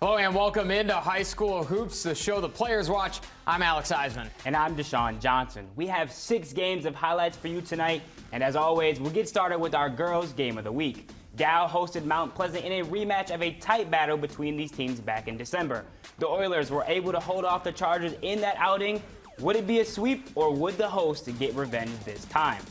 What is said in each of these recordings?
Hello and welcome into High School Hoops, the show the players watch. I'm Alex Eisman. And I'm Deshaun Johnson. We have 6 games of highlights for you tonight. And as always, we'll get started with our girls' game of the week. Dow hosted Mount Pleasant in a rematch of a tight battle between these teams back in December. The Oilers were able to hold off the Chargers in that outing. Would it be a sweep, or would the hosts get revenge this time?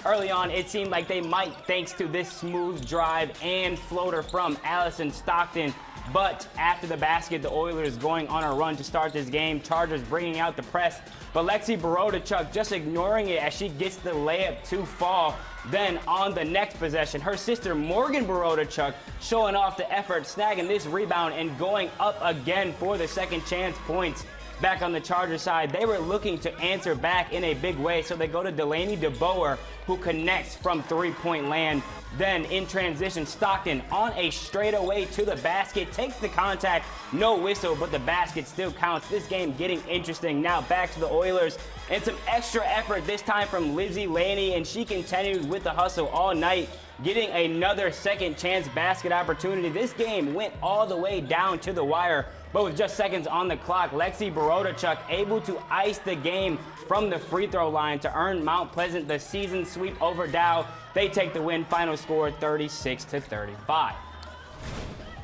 Early on, it seemed like they might, thanks to this smooth drive and floater from Allison Stockton. But after the basket, the Oilers going on a run to start this game. Chargers bringing out the press, but Lexi Barodachuk just ignoring it as she gets the layup to fall. Then on the next possession, her sister Morgan Barodachuk showing off the effort, snagging this rebound and going up again for the second chance points. Back on the Chargers side, they were looking to answer back in a big way, so they go to Delaney DeBoer, who connects from three-point land. Then in transition, Stockton on a straightaway to the basket, takes the contact, no whistle, but the basket still counts. This game getting interesting. Now back to the Oilers, and some extra effort this time from Lizzie Laney, and she continued with the hustle all night, getting another second chance basket opportunity. This game went all the way down to the wire, but with just seconds on the clock, Lexi Barodachuk able to ice the game from the free throw line to earn Mount Pleasant the season sweep over Dow. They take the win, final score 36-35.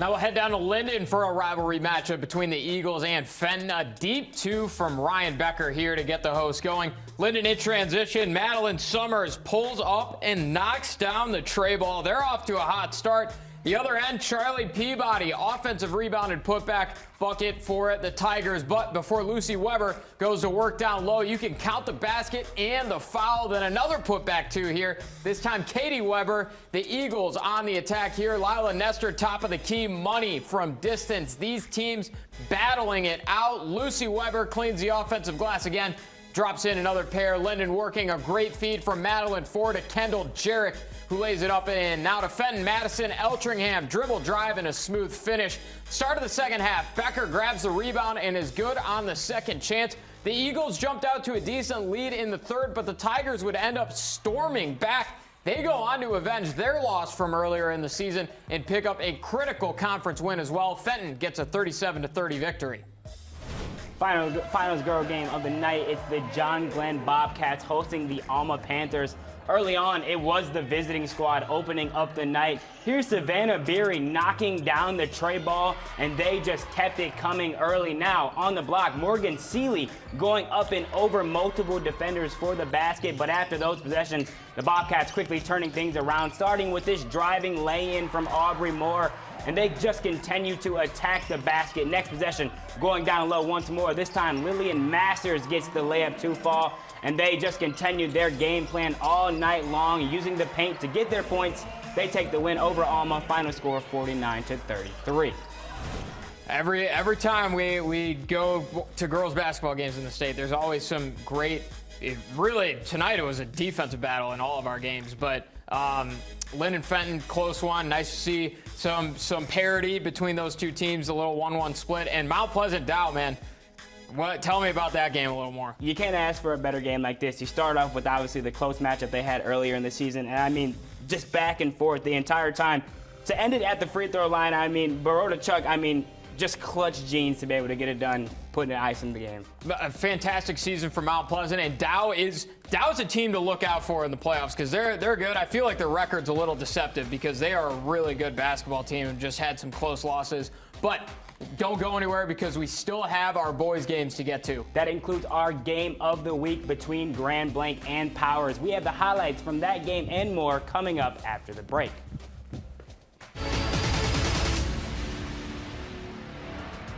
Now we'll head down to Linden for a rivalry matchup between the Eagles and Fenton. A deep two from Ryan Becker here to get the host going. Linden in transition. Madeline Summers pulls up and knocks down the tray ball. They're off to a hot start. The other end, Charlie Peabody, offensive rebounded putback bucket for the Tigers. But before Lucy Weber goes to work down low, you can count the basket and the foul. Then another putback two here. This time Katie Weber, the Eagles on the attack here. Lila Nestor, top of the key, money from distance. These teams battling it out. Lucy Weber cleans the offensive glass again. Drops in another pair. Linden working a great feed from Madeline Ford to Kendall Jarrett, who lays it up and in. Now to Fenton, Madison Eltringham, dribble drive and a smooth finish. Start of the second half, Becker grabs the rebound and is good on the second chance. The Eagles jumped out to a decent lead in the third, but the Tigers would end up storming back. They go on to avenge their loss from earlier in the season and pick up a critical conference win as well. Fenton gets a 37-30 victory. Finals girl game of the night, it's the John Glenn Bobcats hosting the Alma Panthers. Early on, it was the visiting squad opening up the night. Here's Savannah Beery knocking down the tray ball, and they just kept it coming early. Now, on the block, Morgan Seeley going up and over multiple defenders for the basket, but after those possessions, the Bobcats quickly turning things around, starting with this driving lay-in from Aubrey Moore, and they just continue to attack the basket. Next possession, going down low once more. This time, Lillian Masters gets the layup to fall, and they just continued their game plan all night long, using the paint to get their points. They take the win over Alma, final score 49-33. Every time we go to girls basketball games in the state, there's always some great, tonight it was a defensive battle in all of our games, but Linden Fenton, close one. Nice to see some parity between those two teams, a little 1-1 split. And Mount Pleasant Dow, man. Tell me about that game a little more. You can't ask for a better game like this. You start off with obviously the close matchup they had earlier in the season, and I mean, just back and forth the entire time. To end it at the free throw line, I mean, Barodachuk, just clutch jeans to be able to get it done, putting an ice in the game. A fantastic season for Mount Pleasant, and Dow is a team to look out for in the playoffs because they're good. I feel like their record's a little deceptive because they are a really good basketball team and just had some close losses. But don't go anywhere because we still have our boys' games to get to. That includes our game of the week between Grand Blanc and Powers. We have the highlights from that game and more coming up after the break.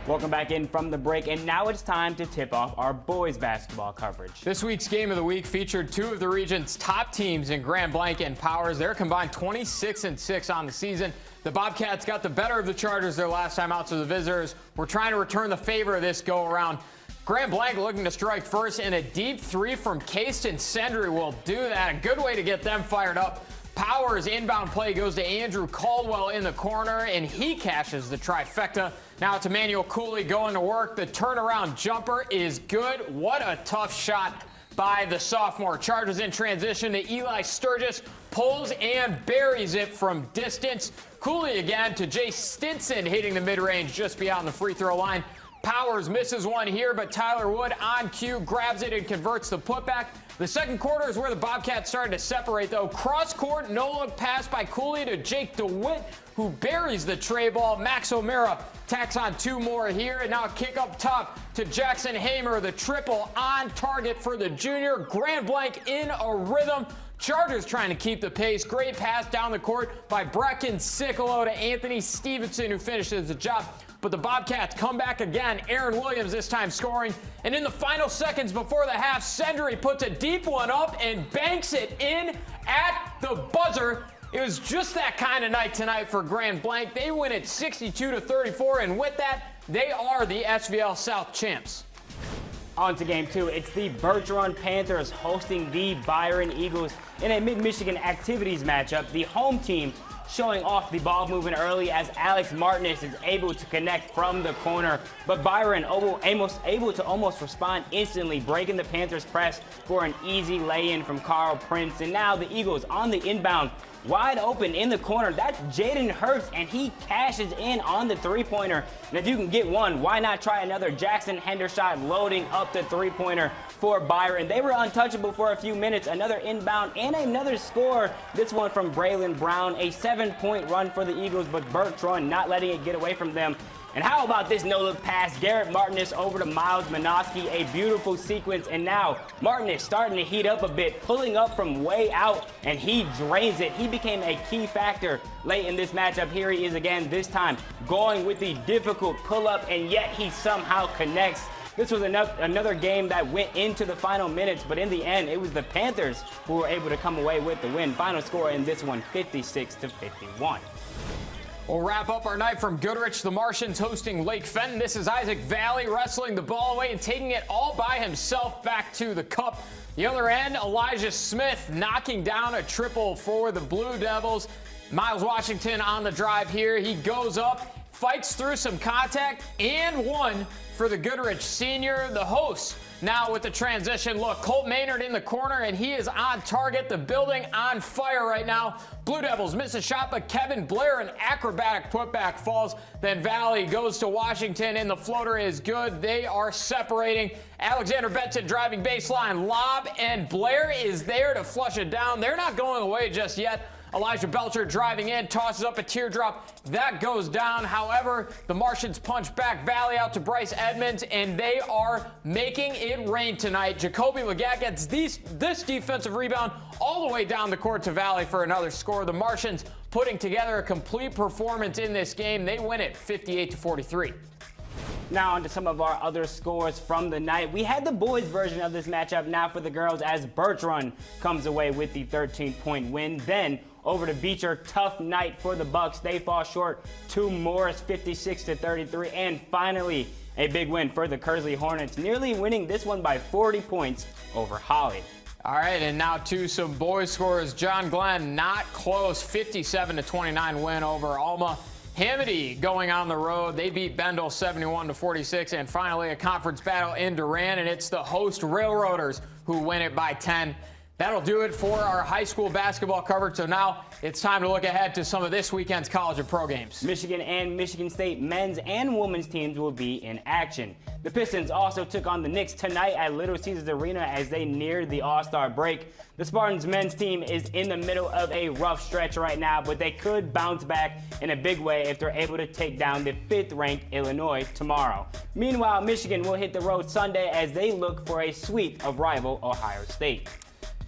Welcome back in from the break, and now it's time to tip off our boys basketball coverage. This week's game of the week featured two of the region's top teams in Grand Blanc and Powers. They're combined 26-6 on the season. The Bobcats got the better of the Chargers their last time out, so the visitors were trying to return the favor of this go-around. Grand Blanc looking to strike first, and a deep three from Kayston Sendry will do that. A good way to get them fired up. Powers inbound play goes to Andrew Caldwell in the corner, and he cashes the trifecta. Now it's Emmanuel Cooley going to work. The turnaround jumper is good. What a tough shot by the sophomore. Charges in transition to Eli Sturgis, pulls and buries it from distance. Cooley again to Jay Stinson, hitting the mid-range just beyond the free throw line. Powers misses one here, but Tyler Wood on cue grabs it and converts the putback. The second quarter is where the Bobcats started to separate, though. Cross-court, no-look pass by Cooley to Jake DeWitt, who buries the tray ball. Max O'Mara tacks on two more here, and now a kick up top to Jackson Hamer. The triple on target for the junior. Grand Blanc in a rhythm. Chargers trying to keep the pace. Great pass down the court by Brecken Sickolo to Anthony Stevenson, who finishes the job. But the Bobcats come back again. Aaron Williams this time scoring. And in the final seconds before the half, Sendry puts a deep one up and banks it in at the buzzer. It was just that kind of night tonight for Grand Blanc. They win it 62-34, and with that, they are the SVL South champs. On to game two. It's the Birch Run Panthers hosting the Byron Eagles in a Mid-Michigan activities matchup. The home team showing off the ball movement early as Alex Martinez is able to connect from the corner. But Byron able to almost respond instantly, breaking the Panthers' press for an easy lay-in from Carl Prince. And now the Eagles on the inbound, wide open in the corner. That's Jaden Hurts, and he cashes in on the three-pointer. And if you can get one, why not try another? Jackson Hendershot loading up the three-pointer for Byron. They were untouchable for a few minutes. Another inbound and another score. This one from Braylon Brown. A 7-point run for the Eagles, but Birch Run not letting it get away from them. And how about this no-look pass? Garrett Martinez over to Miles Minoski, a beautiful sequence. And now Martinez starting to heat up a bit, pulling up from way out, and he drains it. He became a key factor late in this matchup. Here he is again, this time going with the difficult pull-up, and yet he somehow connects. This was another game that went into the final minutes, but in the end, it was the Panthers who were able to come away with the win. Final score in this one, 56-51. We'll wrap up our night from Goodrich. The Martians hosting Lake Fenton. This is Isaac Valley wrestling the ball away and taking it all by himself back to the cup. The other end, Elijah Smith knocking down a triple for the Blue Devils. Miles Washington on the drive here. He goes up, fights through some contact, and one for the Goodrich senior. The hosts now with the transition look. Colt Maynard in the corner, and he is on target. The building on fire right now. Blue Devils miss a shot, but Kevin Blair, an acrobatic putback, falls. Then Valley goes to Washington, and the floater is good. They are separating. Alexander Benson driving baseline lob, and Blair is there to flush it down. They're not going away just yet. Elijah Belcher driving in, tosses up a teardrop. That goes down. However, the Martians punch back. Valley out to Bryce Edmonds, and they are making it rain tonight. Jacoby Legat gets this defensive rebound all the way down the court to Valley for another score. The Martians putting together a complete performance in this game. They win it 58-43. Now on to some of our other scores from the night. We had the boys version of this matchup. Now for the girls, as Birch Run comes away with the 13-point win. Then over to Beecher, tough night for the Bucks. They fall short to Morris, 56-33. And finally, a big win for the Kearsley Hornets, nearly winning this one by 40 points over Holly. All right, and now to some boys scores. John Glenn, not close, 57-29 win over Alma. Hamady going on the road. They beat Bendel 71-46. And finally, a conference battle in Durant, and it's the host Railroaders who win it by 10. That'll do it for our high school basketball coverage. So now it's time to look ahead to some of this weekend's college and pro games. Michigan and Michigan State men's and women's teams will be in action. The Pistons also took on the Knicks tonight at Little Caesars Arena as they neared the All-Star break. The Spartans men's team is in the middle of a rough stretch right now, but they could bounce back in a big way if they're able to take down the 5th-ranked Illinois tomorrow. Meanwhile, Michigan will hit the road Sunday as they look for a sweep of rival Ohio State.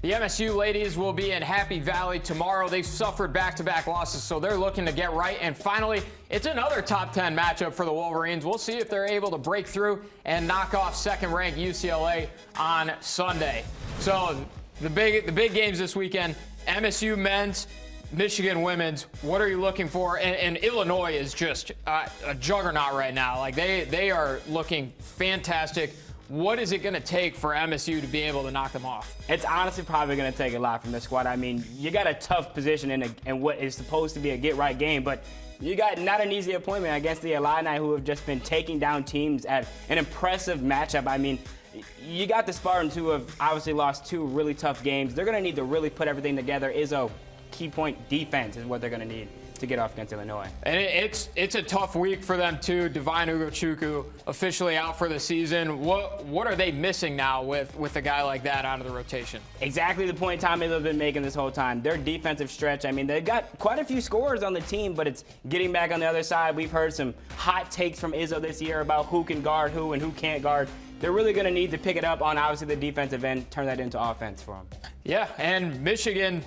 The MSU ladies will be in Happy Valley tomorrow. They've suffered back-to-back losses, so they're looking to get right. And finally, it's another top 10 matchup for the Wolverines. We'll see if they're able to break through and knock off second-ranked UCLA on Sunday. So the big games this weekend, MSU men's, Michigan women's. What are you looking for? And Illinois is just a juggernaut right now. Like they are looking fantastic. What is it going to take for MSU to be able to knock them off? It's honestly probably going to take a lot from this squad. I mean, you got a tough position in what is supposed to be a get-right game, but you got not an easy appointment against the Illini, who have just been taking down teams at an impressive matchup. I mean, you got the Spartans who have obviously lost 2 really tough games. They're going to need to really put everything together. Izzo, key point defense is what they're going to need to get off against Illinois. And it's a tough week for them too. Divine Ugochukwu officially out for the season. What are they missing now with a guy like that out of the rotation? Exactly the point Tommy has been making this whole time. Their defensive stretch, I mean, they've got quite a few scorers on the team, but it's getting back on the other side. We've heard some hot takes from Izzo this year about who can guard who and who can't guard. They're really going to need to pick it up on obviously the defensive end, turn that into offense for them. Yeah, and Michigan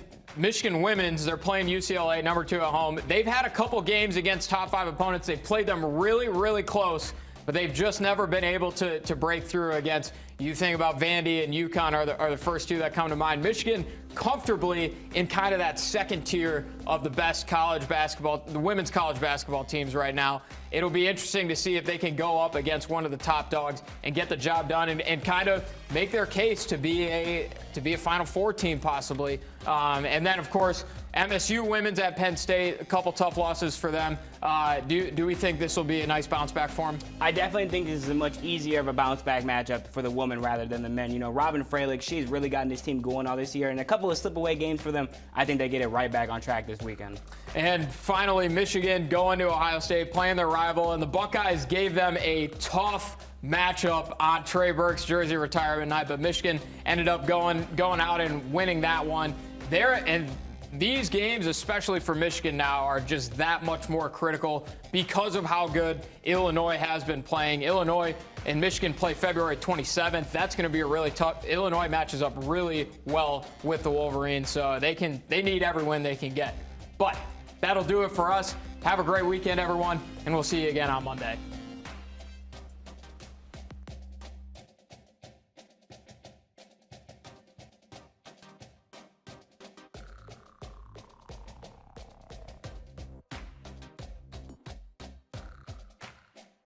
women's, they're playing UCLA, number 2 at home. They've had a couple games against top 5 opponents. They've played them really, really close, but they've just never been able to break through against. You think about Vandy and UConn are the first 2 that come to mind. Michigan comfortably in kind of that second tier of the best college basketball, the women's college basketball teams right now. It'll be interesting to see if they can go up against one of the top dogs and get the job done and kind of make their case to be a Final Four team possibly. And then, of course, MSU women's at Penn State, a couple tough losses for them. Do we think this will be a nice bounce back for them? I definitely think this is a much easier of a bounce back matchup for the women rather than the men. You know, Robin Freilich, she's really gotten this team going all this year, and a couple of slip away games for them. I think they get it right back on track this weekend. And finally, Michigan going to Ohio State, playing their rival, and the Buckeyes gave them a tough matchup on Trey Burke's jersey retirement night, but Michigan ended up going out and winning that one. These games, especially for Michigan now, are just that much more critical because of how good Illinois has been playing. Illinois and Michigan play February 27th. That's going to be a really tough. Illinois matches up really well with the Wolverines, so they need every win they can get. But that'll do it for us. Have a great weekend, everyone, and we'll see you again on Monday.